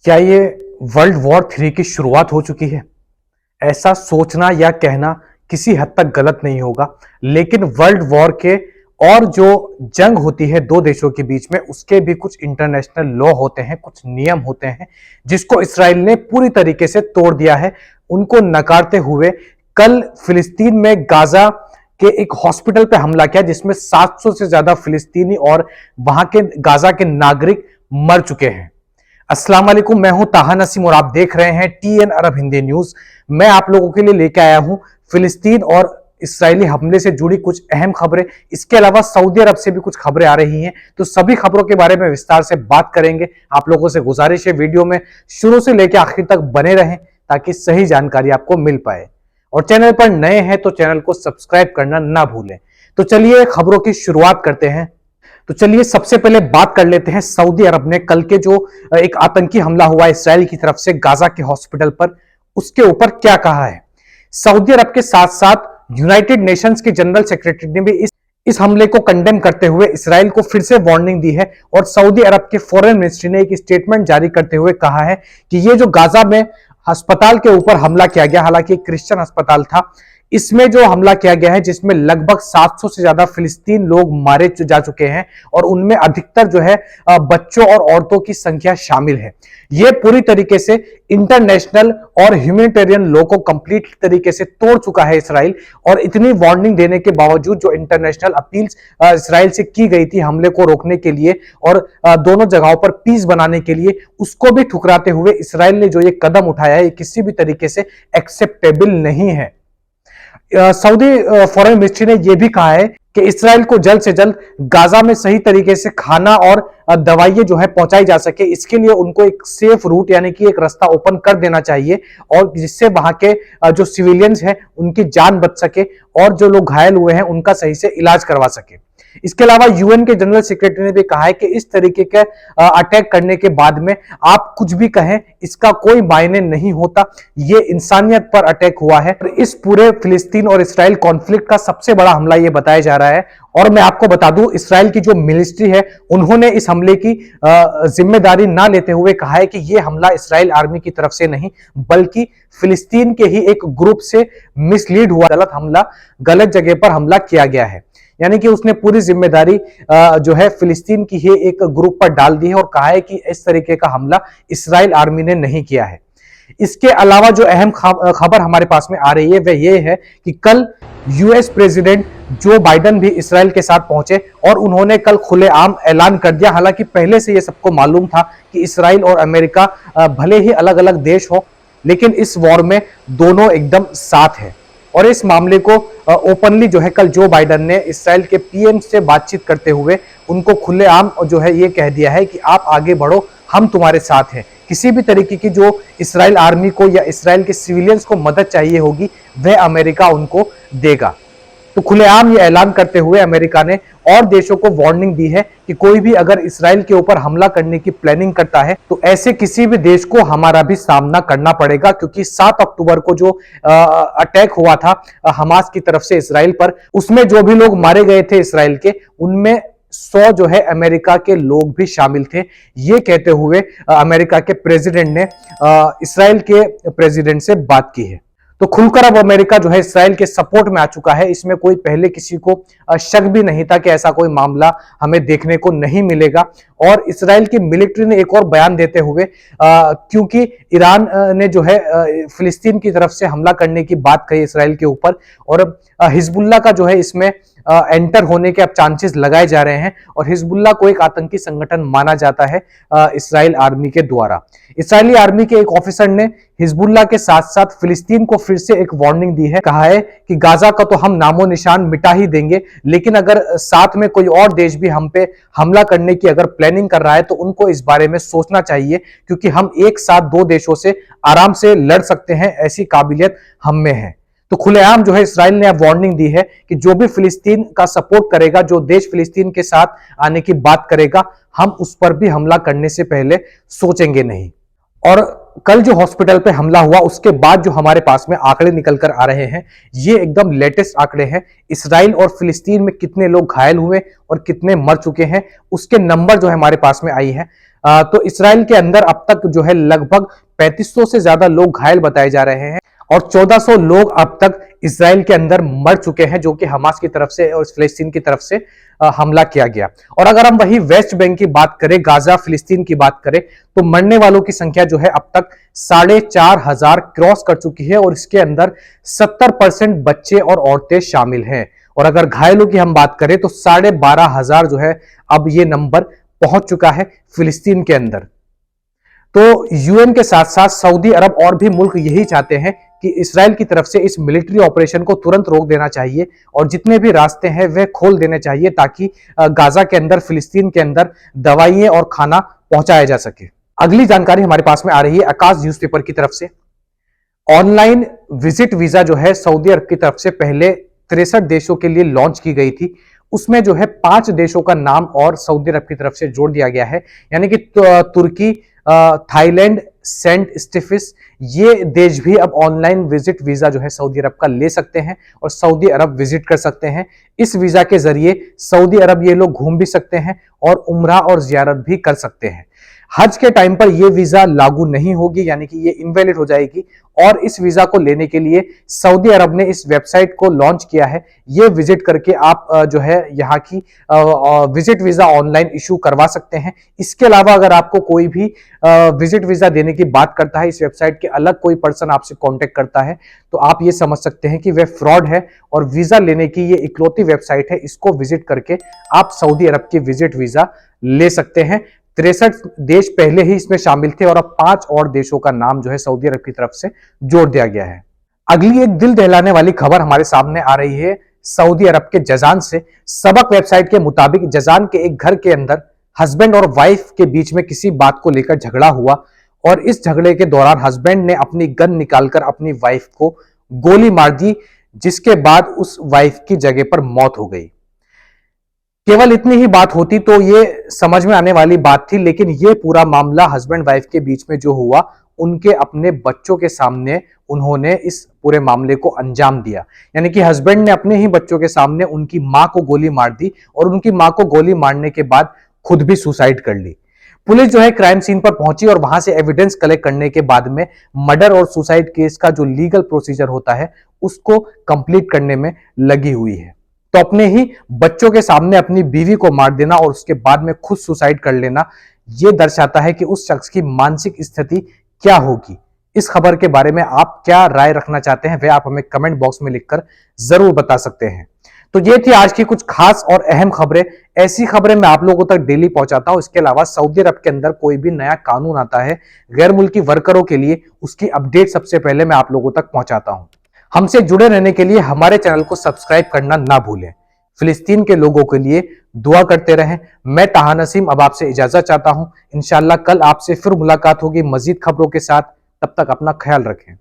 क्या ये world war 3 की शुरुआत हो चुकी है? ऐसा सोचना या कहना किसी हद तक गलत नहीं होगा, लेकिन वर्ल्ड वॉर के और जो जंग होती है दो देशों के बीच में, उसके भी कुछ इंटरनेशनल लॉ होते हैं, कुछ नियम होते हैं, जिसको इसराइल ने पूरी तरीके से तोड़ दिया है। उनको नकारते हुए कल फिलिस्तीन में गाजा के एक हॉस्पिटल पे हमला किया, जिसमें 700 से ज्यादा फिलिस्तीनी और वहां के गाजा के नागरिक मर चुके हैं। अस्सलाम वालेकुम, मैं हूं ताहा नसीम और आप देख रहे हैं टीएन अरब हिंदी न्यूज। मैं आप लोगों के लिए लेके आया हूं फिलिस्तीन और इस्राएली हमले से जुड़ी कुछ अहम खबरें। इसके अलावा सऊदी अरब से भी कुछ खबरें आ रही हैं, तो सभी खबरों के बारे में विस्तार से बात करेंगे। आप लोगों से गुजारिश है वीडियो में शुरू से लेकर आखिर तक बने रहें ताकि सही जानकारी आपको मिल पाए। और चैनल पर नए हैं तो चैनल को सब्सक्राइब करना ना भूलें। तो चलिए खबरों की शुरुआत करते हैं। तो चलिए सबसे पहले बात कर लेते हैं सऊदी अरब ने कल के जो एक आतंकी हमला हुआ इसराइल की तरफ से गाजा के हॉस्पिटल पर, उसके ऊपर क्या कहा है। सऊदी अरब के साथ साथ यूनाइटेड नेशंस के जनरल सेक्रेटरी ने भी इस हमले को कंडेम करते हुए इसराइल को फिर से वार्निंग दी है। और सऊदी अरब के फॉरेन मिनिस्ट्री ने एक स्टेटमेंट जारी करते हुए कहा है कि ये जो गाजा में अस्पताल के ऊपर हमला किया गया, हालांकि एक क्रिश्चियन अस्पताल था, इसमें जो हमला किया गया है जिसमें लगभग 700 से ज्यादा फिलिस्तीन लोग मारे जा चुके हैं और उनमें अधिकतर जो है बच्चों और औरतों की संख्या शामिल है। यह पूरी तरीके से इंटरनेशनल और ह्यूमैनिटेरियन लॉ को कंप्लीट तरीके से तोड़ चुका है इसराइल। और इतनी वार्निंग देने के बावजूद जो इंटरनेशनल अपील्स इसराइल से की गई थी हमले को रोकने के लिए और दोनों जगहों पर पीस बनाने के लिए, उसको भी ठुकराते हुए इसराइल ने जो ये कदम उठाया है, ये किसी भी तरीके से एक्सेप्टेबल नहीं है। सऊदी फॉरेन मिनिस्ट्री ने यह भी कहा है कि इसराइल को जल्द से जल्द गाजा में सही तरीके से खाना और दवाइयां जो है पहुंचाई जा सके, इसके लिए उनको एक सेफ रूट यानी कि एक रास्ता ओपन कर देना चाहिए और जिससे वहां के जो सिविलियंस हैं उनकी जान बच सके और जो लोग घायल हुए हैं उनका सही से इलाज करवा सके। इसके अलावा यूएन के जनरल सेक्रेटरी ने भी कहा है कि इस तरीके के अटैक करने के बाद में आप कुछ भी कहें, इसका कोई मायने नहीं होता। ये इंसानियत पर अटैक हुआ है। इस पूरे फिलिस्तीन और इसराइल कॉन्फ्लिक्ट का सबसे बड़ा हमला ये बताया जा रहा है। और मैं आपको बता दूं, इसराइल की जो मिनिस्ट्री है उन्होंने इस हमले की जिम्मेदारी ना लेते हुए कहा है कि यह हमला इसराइल आर्मी की तरफ से नहीं, बल्कि फिलिस्तीन के ही एक ग्रुप से मिसलीड हुआ, गलत हमला, गलत जगह पर हमला किया गया है। यानी कि उसने पूरी जिम्मेदारी जो है फिलिस्तीन की ही एक ग्रुप पर डाल दी है और कहा है कि इस तरीके का हमला इसराइल आर्मी ने नहीं किया है। इसके अलावा जो अहम खबर हमारे पास में आ रही है वह यह है कि कल यूएस प्रेसिडेंट जो बाइडेन भी इसराइल के साथ पहुंचे और उन्होंने कल खुलेआम ऐलान कर दिया। हालांकि पहले से यह सबको मालूम था कि इसराइल और अमेरिका भले ही अलग अलग देश हो, लेकिन इस वॉर में दोनों एकदम साथ है। और इस मामले को ओपनली जो है कल जो बाइडेन ने इसराइल के पीएम से बातचीत करते हुए उनको खुलेआम जो है ये कह दिया है कि आप आगे बढ़ो, हम तुम्हारे साथ हैं। किसी भी तरीके की जो इसराइल आर्मी को या इसराइल के सिविलियंस को मदद चाहिए होगी वह अमेरिका उनको देगा। तो खुलेआम ये ऐलान करते हुए अमेरिका ने और देशों को वार्निंग दी है कि कोई भी अगर इसराइल के ऊपर हमला करने की प्लानिंग करता है तो ऐसे किसी भी देश को हमारा भी सामना करना पड़ेगा। क्योंकि 7 अक्टूबर को जो अटैक हुआ था हमास की तरफ से इसराइल पर, उसमें जो भी लोग मारे गए थे इसराइल के, उनमें 100 जो है अमेरिका के लोग भी शामिल थे। ये कहते हुए अमेरिका के प्रेसिडेंट ने इसराइल के प्रेसिडेंट से बात की है। तो खुलकर अब अमेरिका जो है इसराइल के सपोर्ट में आ चुका है। इसमें कोई पहले किसी को शक भी नहीं था कि ऐसा कोई मामला हमें देखने को नहीं मिलेगा। और इसराइल की मिलिट्री ने एक और बयान देते हुए क्योंकि ईरान ने जो है फिलिस्तीन की तरफ से हमला करने की बात कही इसराइल के ऊपर, और हिजबुल्लाह का जो है इसमें एंटर होने के अब चांसेस लगाए जा रहे हैं। और हिजबुल्लाह को एक आतंकी संगठन माना जाता है इसराइल आर्मी के द्वारा। इसराइली आर्मी के एक ऑफिसर ने हिजबुल्लाह के साथ साथ फिलिस्तीन को फिर से एक वार्निंग दी है। कहा है कि गाजा का तो हम नामो निशान मिटा ही देंगे, लेकिन अगर साथ में कोई और देश भी हम पे हमला करने की अगर प्लानिंग कर रहा है तो उनको इस बारे में सोचना चाहिए, क्योंकि हम एक साथ 2 देशों से आराम से लड़ सकते हैं, ऐसी काबिलियत हम में है। तो खुलेआम जो है इसराइल ने अब वार्निंग दी है कि जो भी फिलिस्तीन का सपोर्ट करेगा, जो देश फिलिस्तीन के साथ आने की बात करेगा, हम उस पर भी हमला करने से पहले सोचेंगे नहीं। और कल जो हॉस्पिटल पे हमला हुआ उसके बाद जो हमारे पास में आंकड़े निकल कर आ रहे हैं, ये एकदम लेटेस्ट आंकड़े हैं। इसराइल और फिलिस्तीन में कितने लोग घायल हुए और कितने मर चुके हैं उसके नंबर जो है हमारे पास में आई है। तो इसराइल के अंदर अब तक जो है लगभग 3500 से ज्यादा लोग घायल बताए जा रहे हैं और 1400 लोग अब तक इसराइल के अंदर मर चुके हैं, जो कि हमास की तरफ से और फिलिस्तीन की तरफ से हमला किया गया। और अगर हम वही वेस्ट बैंक की बात करें, गाजा फिलिस्तीन की बात करें, तो मरने वालों की संख्या जो है अब तक 4500 क्रॉस कर चुकी है और इसके अंदर 70% बच्चे और औरतें शामिल हैं। और अगर घायलों की हम बात करें तो 12500 जो है अब ये नंबर पहुंच चुका है फिलिस्तीन के अंदर। तो यूएन के साथ साथ सऊदी अरब और भी मुल्क यही चाहते हैं कि इसराइल की तरफ से इस मिलिट्री ऑपरेशन को तुरंत रोक देना चाहिए और जितने भी रास्ते हैं वे खोल देने चाहिए ताकि गाजा के अंदर, फिलिस्तीन के अंदर दवाइयां और खाना पहुंचाया जा सके। अगली जानकारी हमारे पास में आ रही है आकाश न्यूज़पेपर की तरफ से। ऑनलाइन विजिट वीजा जो है सऊदी अरब की तरफ से पहले 63 देशों के लिए लॉन्च की गई थी। उसमें जो है 5 देशों का नाम और सऊदी अरब की तरफ से जोड़ दिया गया है, यानी कि तुर्की, थाईलैंड, सेंट स्टीफिस, ये देश भी अब ऑनलाइन विजिट वीजा जो है सऊदी अरब का ले सकते हैं और सऊदी अरब विजिट कर सकते हैं। इस वीजा के जरिए सऊदी अरब ये लोग घूम भी सकते हैं और उम्रा और जियारत भी कर सकते हैं। हज के टाइम पर यह वीजा लागू नहीं होगी, यानी कि ये इनवैलिड हो जाएगी। और इस वीजा को लेने के लिए सऊदी अरब ने इस वेबसाइट को लॉन्च किया है। ये विजिट करके आप जो है यहाँ की विजिट वीजा ऑनलाइन इशू करवा सकते हैं। इसके अलावा अगर आपको कोई भी विजिट वीजा देने की बात करता है, इस वेबसाइट के अलग कोई पर्सन आपसे कांटेक्ट करता है, तो आप ये समझ सकते हैं कि वह फ्रॉड है और वीजा लेने की ये इकलौती वेबसाइट है। इसको विजिट करके आप सऊदी अरब की विजिट वीजा ले सकते हैं। 63 देश पहले ही इसमें शामिल थे और अब 5 और देशों का नाम जो है सऊदी अरब की तरफ से जोड़ दिया गया है। अगली एक दिल दहलाने वाली खबर हमारे सामने आ रही है सऊदी अरब के जजान से। सबक वेबसाइट के मुताबिक जजान के एक घर के अंदर हस्बैंड और वाइफ के बीच में किसी बात को लेकर झगड़ा हुआ और इस झगड़े के दौरान हस्बैंड ने अपनी गन निकालकर अपनी वाइफ को गोली मार दी, जिसके बाद उस वाइफ की जगह पर मौत हो गई। केवल इतनी ही बात होती तो ये समझ में आने वाली बात थी, लेकिन ये पूरा मामला हस्बैंड वाइफ के बीच में जो हुआ, उनके अपने बच्चों के सामने उन्होंने इस पूरे मामले को अंजाम दिया। यानी कि हस्बैंड ने अपने ही बच्चों के सामने उनकी मां को गोली मार दी और उनकी मां को गोली मारने के बाद खुद भी सुसाइड कर ली। पुलिस जो है क्राइम सीन पर पहुंची और वहां से एविडेंस कलेक्ट करने के बाद में मर्डर और सुसाइड केस का जो लीगल प्रोसीजर होता है उसको कंप्लीट करने में लगी हुई है। तो अपने ही बच्चों के सामने अपनी बीवी को मार देना और उसके बाद में खुद सुसाइड कर लेना, यह दर्शाता है कि उस शख्स की मानसिक स्थिति क्या होगी। इस खबर के बारे में आप क्या राय रखना चाहते हैं वह आप हमें कमेंट बॉक्स में लिखकर जरूर बता सकते हैं। तो ये थी आज की कुछ खास और अहम खबरें। ऐसी खबरें मैं आप लोगों तक डेली पहुंचाता हूं। इसके अलावा सऊदी अरब के अंदर कोई भी नया कानून आता है गैर मुल्की वर्करों के लिए, उसकी अपडेट सबसे पहले मैं आप लोगों तक पहुंचाता हूं। हमसे जुड़े रहने के लिए हमारे चैनल को सब्सक्राइब करना ना भूलें। फिलिस्तीन के लोगों के लिए दुआ करते रहें। मैं ताहा नसीम अब आपसे इजाजत चाहता हूं। इंशाल्लाह कल आपसे फिर मुलाकात होगी मजीद खबरों के साथ। तब तक अपना ख्याल रखें।